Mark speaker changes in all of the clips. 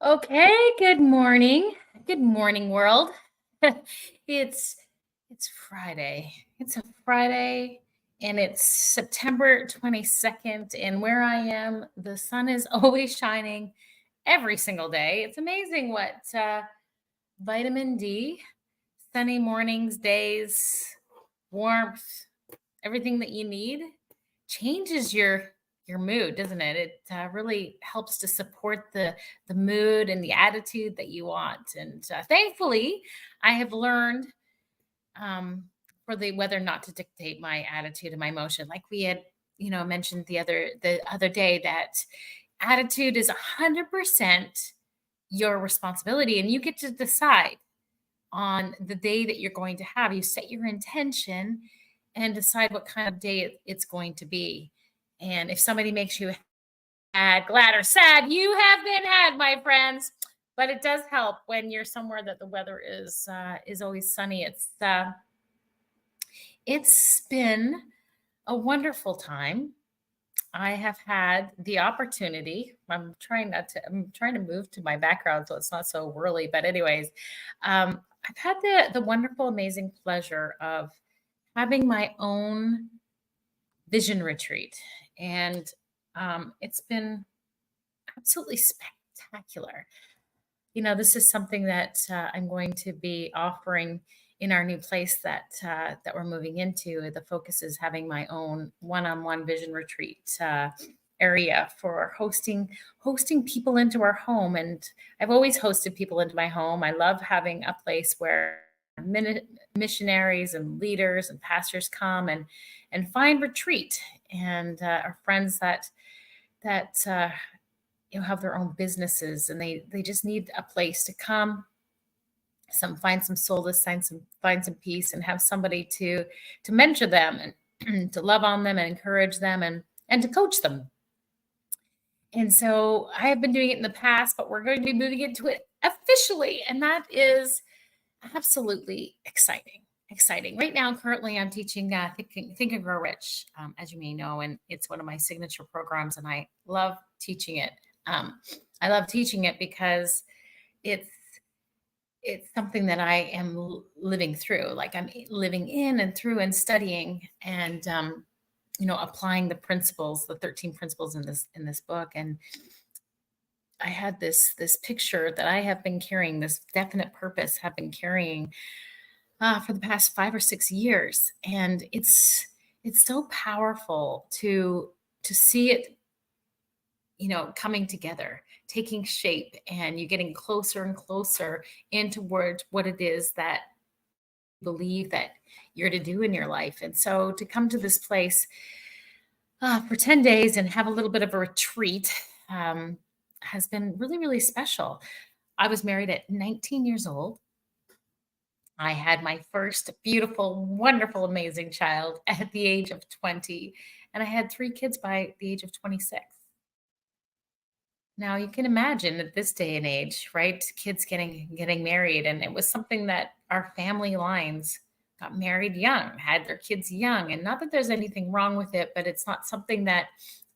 Speaker 1: Okay, good morning. Good morning, world. it's it's Friday. It's a Friday and it's September 22nd, and where I am, the sun is always shining every single day. It's amazing what vitamin D, sunny mornings, days, warmth, everything that you need changes your mood, doesn't it? It really helps to support the mood and the attitude that you want. And thankfully, I have learned um, for the weather not to dictate my attitude and my emotion. Like we had, mentioned the other day that attitude is 100% your responsibility, and you get to decide on the day that you're going to have. You set your intention and decide what kind of day it's going to be. And if somebody makes you mad, glad, or sad, you have been had, my friends. But it does help when you're somewhere that the weather is always sunny. It's been a wonderful time. I have had the opportunity. I'm trying to move to my background so it's not so whirly. But anyways, I've had the wonderful, amazing pleasure of having my own vision retreat, and it's been absolutely spectacular. This is something that I'm going to be offering in our new place that we're moving into. The focus is having my own one-on-one vision retreat area for hosting people into our home. And I've always hosted people into my home. I love having a place where missionaries and leaders and pastors come and find retreat, and our friends that have their own businesses, and they just need a place to come, find some solace, find some peace, and have somebody to mentor them and to love on them and encourage them and to coach them. And so I have been doing it in the past, but we're going to be moving into it officially, and that is absolutely exciting. Exciting. Right now, currently, I'm teaching Think and Grow Rich, as you may know, and it's one of my signature programs, and I love teaching it. I love teaching it because it's it's something that I am living through. Like I'm living in and through and studying and applying the principles, the 13 principles in this book. And I had this picture that I have been carrying, this definite purpose have been carrying for the past 5 or 6 years, and it's so powerful to see it, coming together, taking shape, and you getting closer and closer in towards what it is that you believe that you're to do in your life. And so to come to this place for 10 days and have a little bit of a retreat has been really, really special. I was married at 19 years old. I had my first beautiful, wonderful, amazing child at the age of 20, and I had three kids by the age of 26. Now you can imagine at this day and age, right? Kids getting married, and it was something that our family lines got married young, had their kids young, and not that there's anything wrong with it, but it's not something that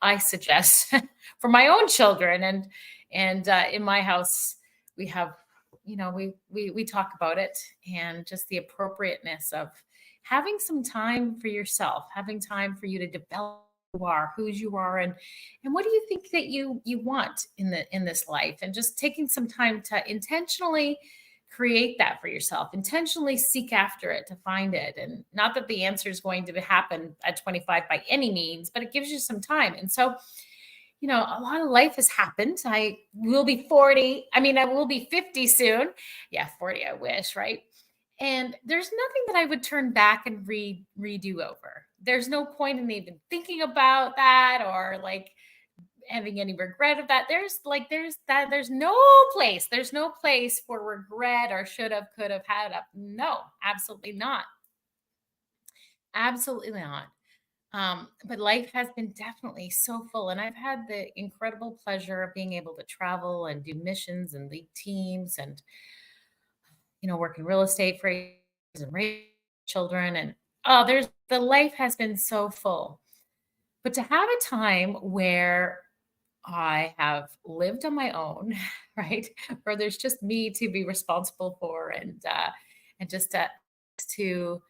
Speaker 1: I suggest for my own children. And in my house, we have, we talk about it, and just the appropriateness of having some time for yourself, having time for you to develop who you are, and what do you think that you want in this life, and just taking some time to intentionally create that for yourself, intentionally seek after it to find it. And not that the answer is going to happen at 25 by any means, but it gives you some time. And so, a lot of life has happened. I will be 40. I mean, I will be 50 soon. Yeah, 40, I wish, right? And there's nothing that I would turn back and redo over. There's no point in even thinking about that, or like having any regret of that. There's no place for regret or should have, could have, had up. No, absolutely not. Absolutely not. But life has been definitely so full, and I've had the incredible pleasure of being able to travel and do missions and lead teams, and work in real estate for years and raise children. And there's the life has been so full. But to have a time where I have lived on my own, right? Where there's just me to be responsible for, and just to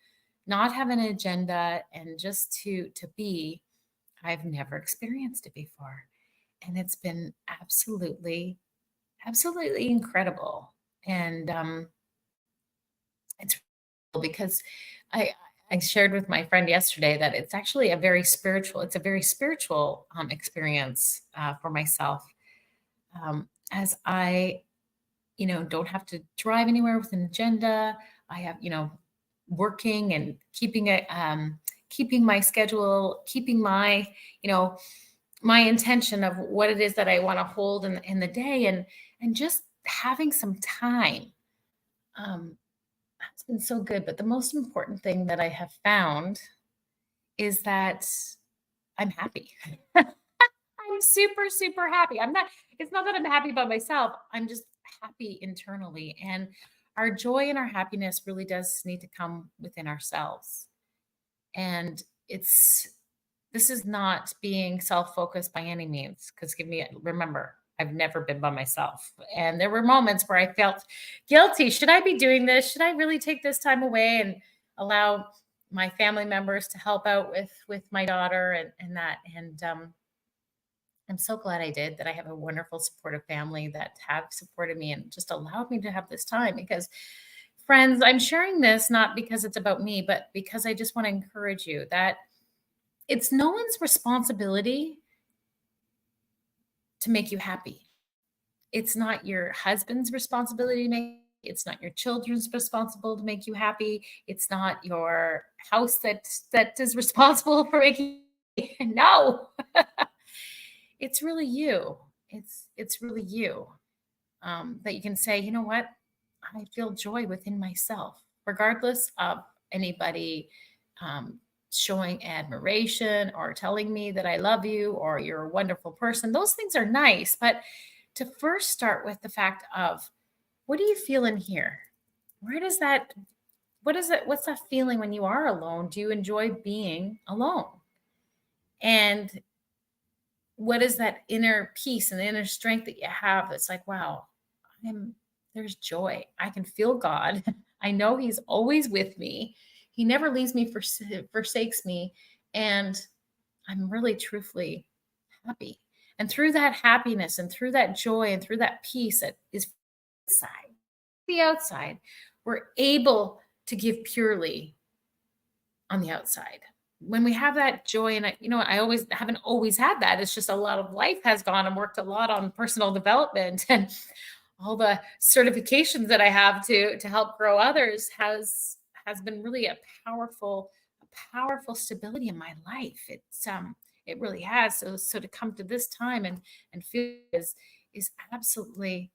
Speaker 1: not have an agenda and just to be. I've never experienced it before, and it's been absolutely incredible. And it's cool because I I shared with my friend yesterday that it's a very spiritual experience for myself, as I, don't have to drive anywhere with an agenda. I have, working and keeping my schedule, keeping my, you know, my intention of what it is that I want to hold in the day, and just having some time. Um, it's been so good. But the most important thing that I have found is that I'm happy. I'm super happy. It's not that I'm happy about myself. I'm just happy internally. And our joy and our happiness really does need to come within ourselves. And it's this is not being self-focused by any means. Because remember, I've never been by myself. And there were moments where I felt guilty. Should I be doing this? Should I really take this time away and allow my family members to help out with my daughter and that? And I'm so glad I did, that I have a wonderful supportive family that have supported me and just allowed me to have this time. Because friends, I'm sharing this not because it's about me, but because I just want to encourage you that it's no one's responsibility to make you happy. It's not your husband's responsibility to make, it's not your children's responsible to make you happy. It's not your house that is responsible for making no. It's really you. It's really you, that you can say, you know what, I feel joy within myself, regardless of anybody um, showing admiration or telling me that I love you or you're a wonderful person. Those things are nice, but to first start with the fact of, what do you feel in here? Where does that, what is it? What's that feeling when you are alone? Do you enjoy being alone? And what is that inner peace and the inner strength that you have that's like, wow, I'm there's joy. I can feel God. I know He's always with me. He never leaves me, forsakes me. And I'm really truthfully happy. And through that happiness and through that joy and through that peace that is inside, the outside, we're able to give purely on the outside. When we have that joy, and I always haven't always had that. It's just a lot of life has gone and worked a lot on personal development and all the certifications that I have to help grow others has been really a powerful stability in my life. It really has. So to come to this time and feel is absolutely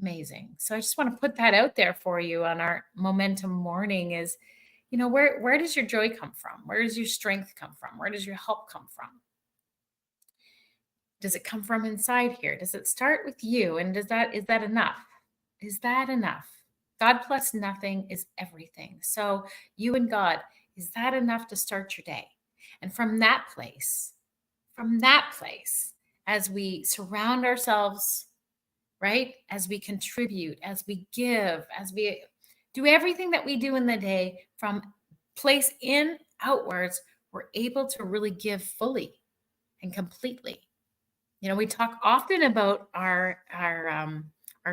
Speaker 1: amazing. So I just want to put that out there for you on our momentum morning is, where does your joy come from? Where does your strength come from? Where does your help come from? Does it come from inside here? Does it start with you? And is that enough? Is that enough? God plus nothing is everything. So you and God, is that enough to start your day? And from that place, as we surround ourselves, right? As we contribute, as we give, as we do everything that we do in the day from place in outwards, we're able to really give fully and completely. We talk often about our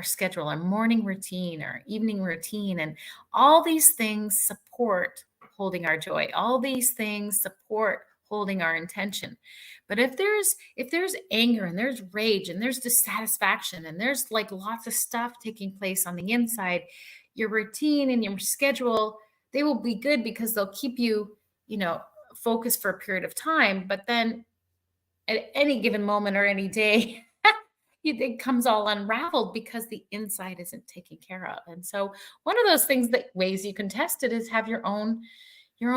Speaker 1: schedule, our morning routine, our evening routine, and all these things support holding our joy. All these things support holding our intention. But if there's anger and there's rage and there's dissatisfaction and there's like lots of stuff taking place on the inside, your routine and your schedule, they will be good because they'll keep you, you know, focused for a period of time. But then at any given moment or any day, it comes all unraveled because the inside isn't taken care of. And so one of those things that ways you can test it is have your own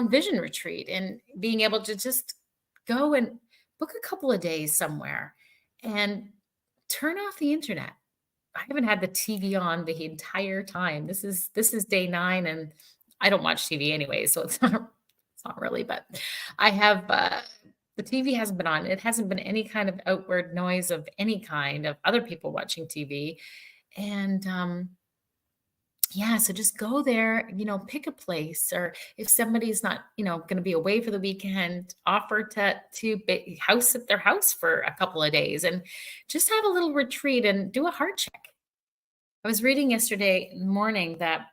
Speaker 1: vision retreat and being able to just go and book a couple of days somewhere and turn off the internet. I haven't had the TV on the entire time. This is day 9, and I don't watch TV anyway, so it's not really. But I have. The TV hasn't been on. It hasn't been any kind of outward noise of any kind of other people watching TV. And yeah, so just go there, pick a place, or if somebody's not, going to be away for the weekend, offer to house at their house for a couple of days and just have a little retreat and do a heart check. I was reading yesterday morning that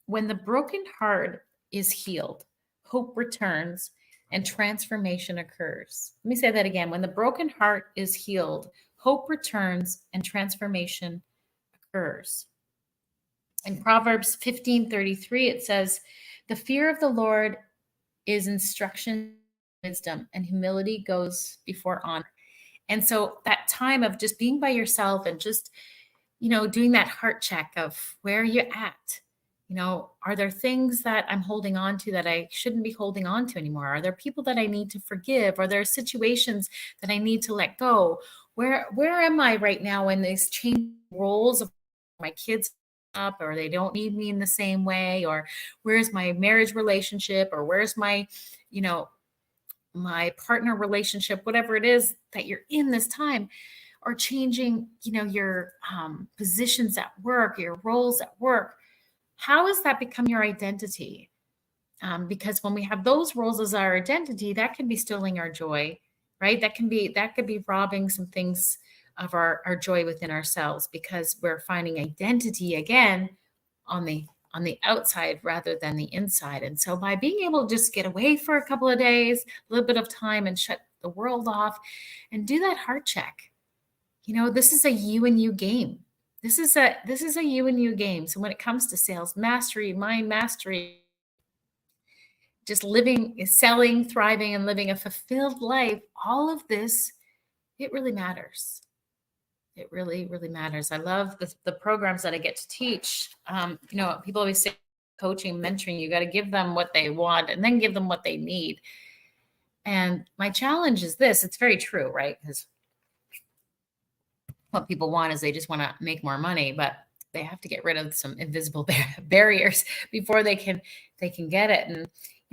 Speaker 1: when the broken heart is healed, hope returns and transformation occurs. Let me say that again. When the broken heart is healed, hope returns and transformation occurs. In Proverbs 15:33, it says, "The fear of the Lord is instruction, wisdom, and humility goes before honor." And so that time of just being by yourself and just, doing that heart check of where you're at. Are there things that I'm holding on to that I shouldn't be holding on to anymore? Are there people that I need to forgive? Are there situations that I need to let go? Where am I right now in these changing roles of my kids up, or they don't need me in the same way, or where's my marriage relationship, or where's my, you know, my partner relationship, whatever it is that you're in this time, or changing, your positions at work, your roles at work. How has that become your identity? Because when we have those roles as our identity, that can be stealing our joy, right? That could be robbing some things of our joy within ourselves, because we're finding identity again on the outside rather than the inside. And so by being able to just get away for a couple of days, a little bit of time, and shut the world off and do that heart check. This is a you and you game. This is a you and you game. So when it comes to sales mastery, mind mastery, just living, selling, thriving, and living a fulfilled life, all of this, it really matters. It really, really matters. I love the programs that I get to teach. People always say coaching, mentoring, you got to give them what they want and then give them what they need. And my challenge is this: it's very true, right? Because what people want is they just want to make more money, but they have to get rid of some invisible barriers before they can get it. And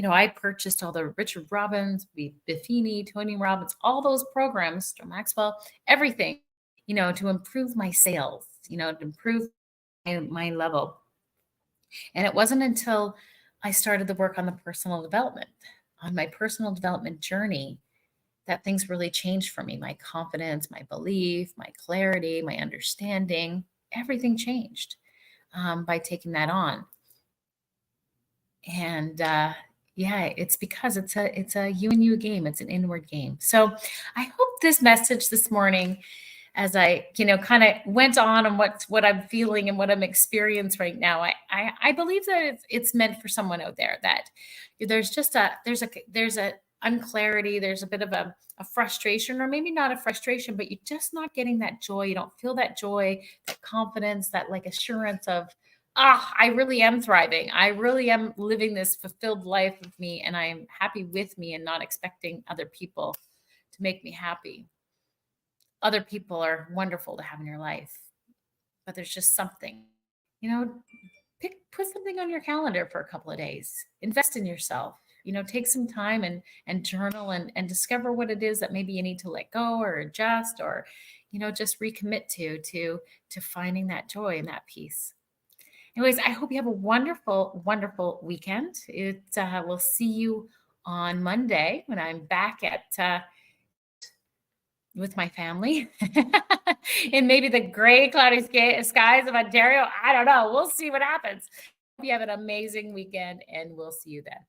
Speaker 1: I purchased all the Richard Robbins, Buffini, Tony Robbins, all those programs, Joe Maxwell, everything, to improve my sales, to improve my level. And it wasn't until I started the work on my personal development journey, that things really changed for me. My confidence, my belief, my clarity, my understanding, everything changed by taking that on. And yeah, it's because it's a you and you game. It's an inward game. So I hope this message this morning, as I kind of went on what I'm feeling and what I'm experiencing right now, I believe that it's meant for someone out there, that there's a unclarity, there's a bit of a frustration, or maybe not a frustration, but you're just not getting that joy. You don't feel that joy, that confidence, that like assurance of, I really am thriving. I really am living this fulfilled life with me, and I am happy with me and not expecting other people to make me happy. Other people are wonderful to have in your life, but there's just something, you know, put something on your calendar for a couple of days, invest in yourself, take some time and journal and discover what it is that maybe you need to let go or adjust, or, just recommit to finding that joy and that peace. Anyways, I hope you have a wonderful, wonderful weekend. We'll see you on Monday when I'm back at with my family in maybe the gray, cloudy skies of Ontario. I don't know. We'll see what happens. Hope you have an amazing weekend, and we'll see you then.